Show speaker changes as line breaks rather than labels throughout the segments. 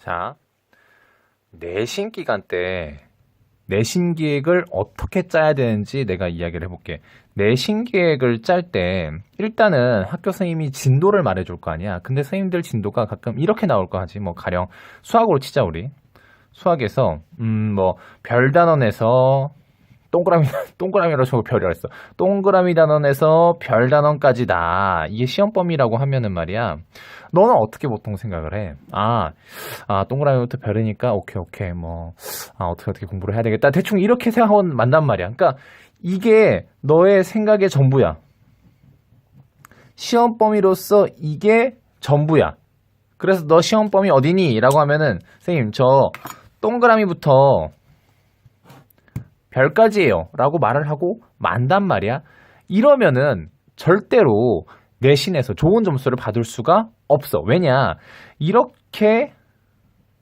자, 내신 기간 때 내신 계획을 어떻게 짜야 되는지 내가 이야기를 해볼게. 내신 계획을 짤 때 일단은 학교 선생님이 진도를 말해줄 거 아니야. 근데 선생님들 진도가 가끔 이렇게 나올 거 하지. 뭐 가령 수학으로 치자 우리. 수학에서 뭐 별단원에서 동그라미로 저거 별이라 했어. 동그라미 단원에서 별 단원까지다. 이게 시험 범위라고 하면은 말이야. 너는 어떻게 보통 생각을 해? 동그라미부터 별이니까 오케이 뭐 어떻게 공부를 해야 되겠다. 대충 이렇게 생각하고 만단 말이야. 그러니까 이게 너의 생각의 전부야. 시험 범위로서 이게 전부야. 그래서 너 시험 범위 어디니? 라고 하면은 선생님 저 동그라미부터 별까지예요 라고 말을 하고 만단 말이야. 이러면은 절대로 내신에서 좋은 점수를 받을 수가 없어. 왜냐? 이렇게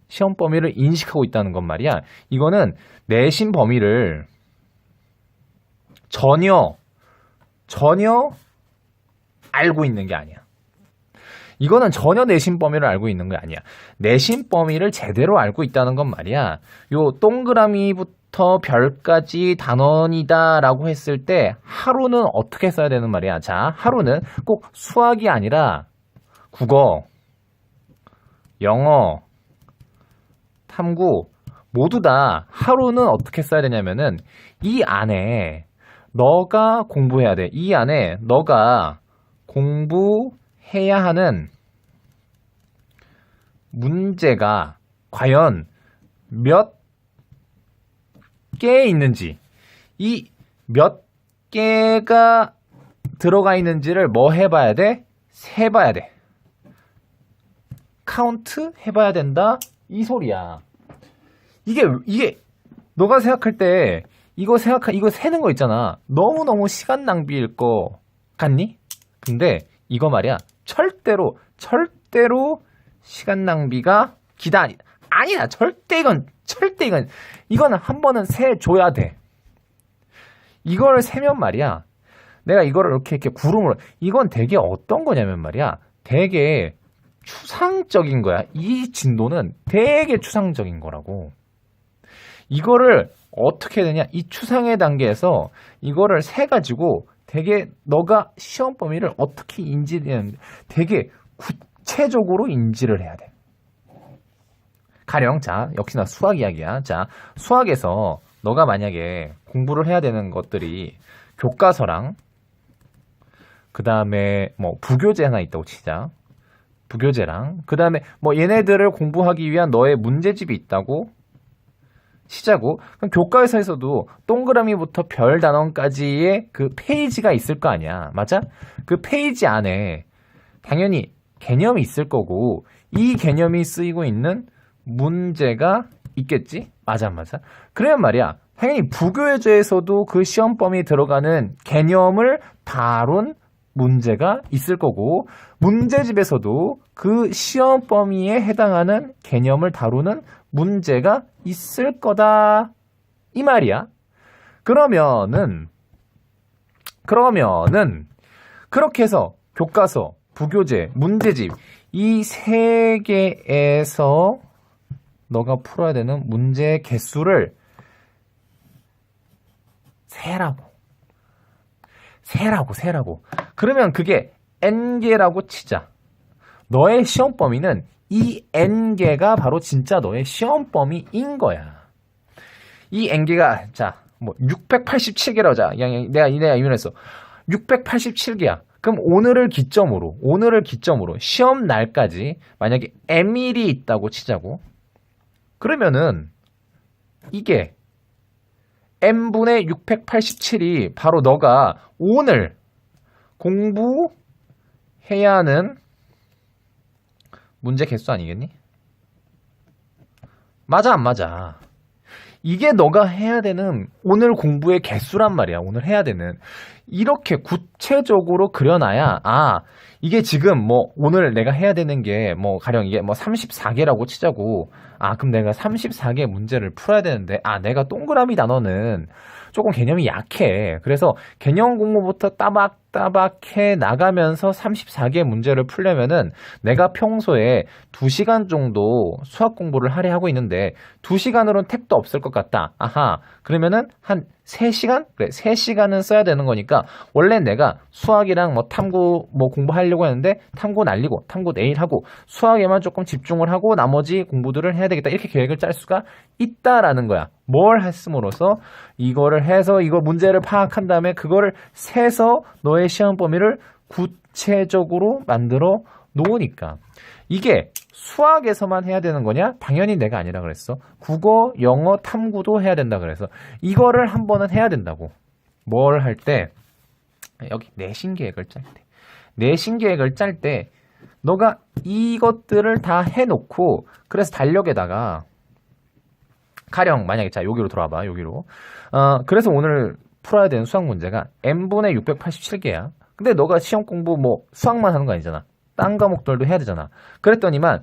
시험 범위를 인식하고 있다는 건 말이야. 이거는 내신 범위를 전혀 알고 있는 게 아니야. 이거는 전혀 내신 범위를 알고 있는 게 아니야. 내신 범위를 제대로 알고 있다는 건 말이야. 요 동그라미부터 별까지 단원이다 라고 했을 때 하루는 어떻게 써야 되는 말이야. 자, 하루는 꼭 수학이 아니라 국어, 영어, 탐구 모두 다 하루는 어떻게 써야 되냐면은 이 안에 너가 공부해야 돼. 이 안에 너가 공부해야 하는 문제가 과연 몇 개 있는지, 이 몇 개가 들어가 있는지를 뭐 해봐야 돼? 세봐야 돼. 카운트 해봐야 된다? 이 소리야. 이게 너가 생각할 때 이거 세는 거 있잖아. 너무너무 시간 낭비일 거 같니? 근데 이거 말이야. 절대로 시간 낭비가 기다 아니다. 절대 이건 한 번은 세줘야 돼. 이거를 세면 말이야. 내가 이거를 이렇게 구름으로 이건 되게 어떤 거냐면 말이야. 되게 추상적인 거야. 이 진도는 되게 추상적인 거라고. 이거를 어떻게 되냐? 이 추상의 단계에서 이거를 세 가지고 되게 너가 시험 범위를 어떻게 인지되는지 되게 구체적으로 인지를 해야 돼. 가령 자 역시나 수학 이야기야. 자 수학에서 너가 만약에 공부를 해야 되는 것들이 교과서랑 그 다음에 뭐 부교재 하나 있다고 치자. 부교재랑 그 다음에 뭐 얘네들을 공부하기 위한 너의 문제집이 있다고 치자고. 그럼 교과서에서도 동그라미부터 별 단원까지의 그 페이지가 있을 거 아니야. 맞아? 그 페이지 안에 당연히 개념이 있을 거고 이 개념이 쓰이고 있는 문제가 있겠지? 맞아. 그러면 말이야. 당연히 부교재에서도 그 시험 범위에 들어가는 개념을 다룬 문제가 있을 거고 문제집에서도 그 시험 범위에 해당하는 개념을 다루는 문제가 있을 거다. 이 말이야. 그러면은 그렇게 해서 교과서, 부교재, 문제집 이 세 개에서 너가 풀어야 되는 문제 개수를 세라고. 그러면 그게 n개라고 치자. 너의 시험 범위는 이 n개가 바로 진짜 너의 시험 범위인 거야. 이 n개가 뭐 687개라고 하자. 내가 이면했어. 687개야. 그럼 오늘을 기점으로 시험 날까지 만약에 m일이 있다고 치자고. 그러면은 이게 m분의 687이 바로 너가 오늘 공부해야 하는 문제 개수 아니겠니? 맞아 안 맞아? 이게 너가 해야 되는 오늘 공부의 개수란 말이야. 오늘 해야 되는. 이렇게 구체적으로 그려놔야 이게 지금 뭐 오늘 내가 해야 되는 게 뭐 가령 이게 뭐 34개라고 치자고. 그럼 내가 34개 문제를 풀어야 되는데 내가 동그라미 단어는 조금 개념이 약해. 그래서 개념 공부부터 따박따박 해 나가면서 34개 문제를 풀려면은 내가 평소에 2시간 정도 수학 공부를 하려 하고 있는데 2시간으로는 택도 없을 것 같다. 아하. 그러면은 한 3시간? 그래, 3시간은 써야 되는 거니까 원래 내가 수학이랑 뭐 탐구 뭐 공부하려고 했는데 탐구 날리고 탐구 내일 하고 수학에만 조금 집중을 하고 나머지 공부들을 해야 되겠다. 이렇게 계획을 짤 수가 있다라는 거야. 뭘 했음으로써 이거를 해서 이거 문제를 파악한 다음에 그거를 세서 너의 시험 범위를 구체적으로 만들어 놓으니까 이게 수학에서만 해야 되는 거냐? 당연히 내가 아니라 그랬어. 국어, 영어, 탐구도 해야 된다 그래서 이거를 한 번은 해야 된다고. 뭘 할 때 여기 내신 계획을 짤 때. 내신 계획을 짤 때 너가 이것들을 다 해놓고 그래서 달력에다가 가령 만약에 자 여기로 들어와봐 여기로 그래서 오늘 풀어야 되는 수학 문제가 n분의 687개야. 근데 너가 시험 공부 뭐 수학만 하는 거 아니잖아. 딴 과목들도 해야 되잖아. 그랬더니만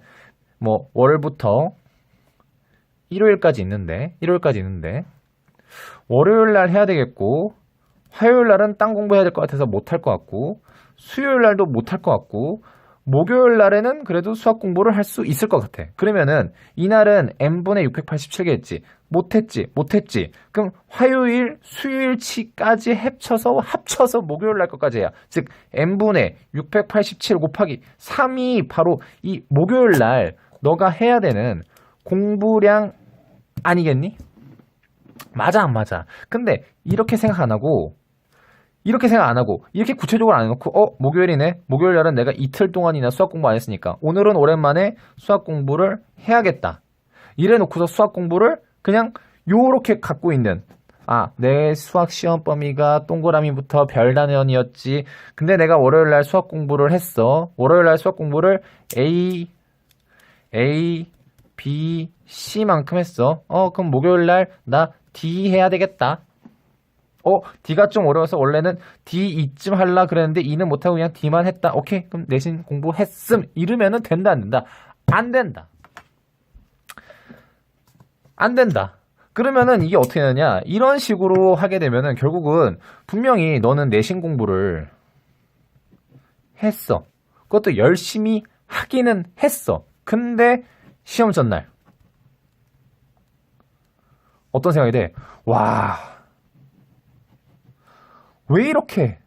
뭐 월부터 일요일까지 있는데 월요일 날 해야 되겠고 화요일 날은 딴 공부해야 될 것 같아서 못 할 것 같고 수요일 날도 못 할 것 같고 목요일 날에는 그래도 수학 공부를 할 수 있을 것 같아. 그러면은 이날은 n분의 687개 했지. 못했지. 그럼 화요일, 수요일치까지 합쳐서 목요일 날 것까지 해야. 즉 n분의 687 곱하기 3이 바로 이 목요일 날 너가 해야 되는 공부량 아니겠니? 맞아 안 맞아? 근데 이렇게 생각 안 하고 이렇게 구체적으로 안 해놓고 목요일이네. 목요일 날은 내가 이틀 동안이나 수학 공부 안 했으니까 오늘은 오랜만에 수학 공부를 해야겠다. 이래 놓고서 수학 공부를 그냥 요렇게 갖고 있는 내 수학 시험 범위가 동그라미부터 별 단원이었지. 근데 내가 월요일 날 수학 공부를 했어. 월요일 날 수학 공부를 A, B, C만큼 했어. 그럼 목요일 날 나 D 해야 되겠다. D가 좀 어려워서 원래는 D 이쯤 할라 그랬는데 E는 못하고 그냥 D만 했다. 오케이. 그럼 내신 공부했음. 이러면은 된다, 안 된다? 안 된다. 안 된다. 그러면은 이게 어떻게 되느냐? 이런 식으로 하게 되면은 결국은 분명히 너는 내신 공부를 했어. 그것도 열심히 하기는 했어. 근데 시험 전날 어떤 생각이 돼? 와, 왜 이렇게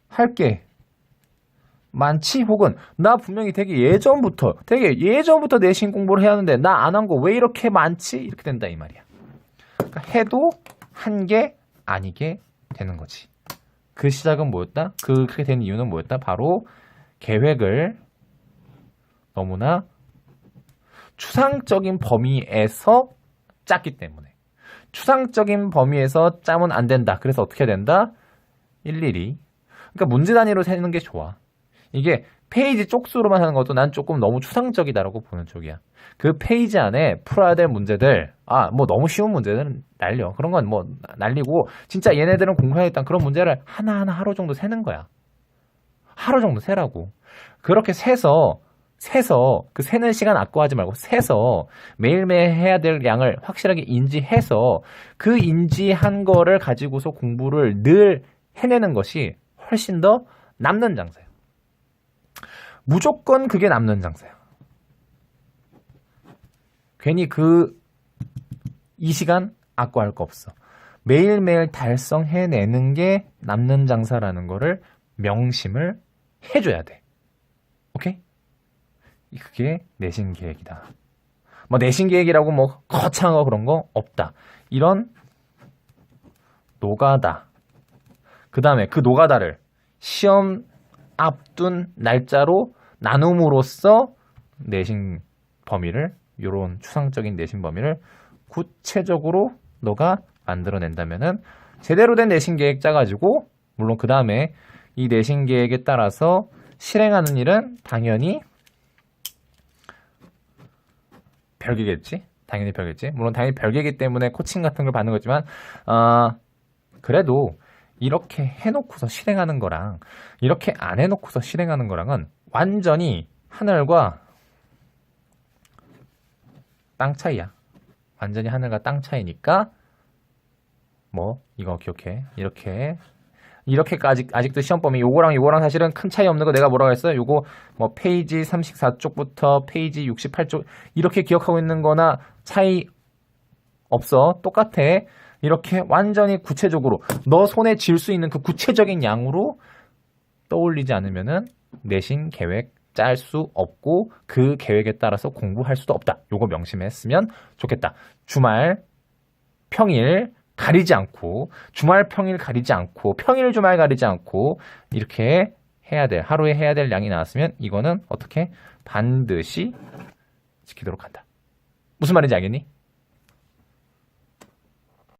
할게 많지? 혹은 나 분명히 되게 예전부터 내신 공부를 해야 하는데 나 안 한 거 왜 이렇게 많지? 이렇게 된다 이 말이야. 그러니까 해도 한 게 아니게 되는 거지. 그 시작은 뭐였다? 그렇게 된 이유는 뭐였다? 바로 계획을 너무나 추상적인 범위에서 짰기 때문에. 추상적인 범위에서 짜면 안 된다. 그래서 어떻게 해야 된다? 일일이. 그러니까 문제 단위로 세는 게 좋아. 이게 페이지 쪽수로만 하는 것도 난 조금 너무 추상적이다라고 보는 쪽이야. 그 페이지 안에 풀어야 될 문제들, 뭐 너무 쉬운 문제들은 날려. 그런 건 뭐 날리고, 진짜 얘네들은 공부해야겠다. 그런 문제를 하나하나 하루 정도 세는 거야. 하루 정도 세라고. 그렇게 세서 그 세는 시간 아까워하지 말고 세서 매일매일 해야 될 양을 확실하게 인지해서 그 인지한 거를 가지고서 공부를 늘 해내는 것이 훨씬 더 남는 장사예요. 무조건 그게 남는 장사야. 괜히 이 시간 아까워할 거 없어. 매일매일 달성해내는 게 남는 장사라는 거를 명심을 해줘야 돼. 오케이? 그게 내신 계획이다. 뭐 내신 계획이라고 뭐 거창한 거 그런 거 없다. 이런 노가다. 그 다음에 그 노가다를 시험 앞둔 날짜로 나눔으로써 내신 범위를, 요런 추상적인 내신 범위를 구체적으로 너가 만들어낸다면은 제대로 된 내신 계획 짜가지고, 물론 그 다음에 이 내신 계획에 따라서 실행하는 일은 당연히 별개겠지? 당연히 별개겠지? 물론 당연히 별개이기 때문에 코칭 같은 걸 받는 거지만, 그래도 이렇게 해놓고서 실행하는 거랑 이렇게 안 해놓고서 실행하는 거랑은 완전히 하늘과 땅 차이야. 완전히 하늘과 땅 차이니까 뭐 이거 기억해. 이렇게 이렇게까지 아직도 시험 범위 요거랑 사실은 큰 차이 없는 거 내가 뭐라고 했어요? 요거 뭐 페이지 34쪽부터 페이지 68쪽 이렇게 기억하고 있는 거나 차이 없어. 똑같아. 이렇게 완전히 구체적으로 너 손에 쥘 수 있는 그 구체적인 양으로 떠올리지 않으면은 내신 계획 짤 수 없고 그 계획에 따라서 공부할 수도 없다. 요거 명심했으면 좋겠다. 주말, 평일 가리지 않고 주말, 평일 가리지 않고 평일, 주말 가리지 않고 이렇게 해야 될 하루에 해야 될 양이 나왔으면 이거는 어떻게 반드시 지키도록 한다. 무슨 말인지 알겠니?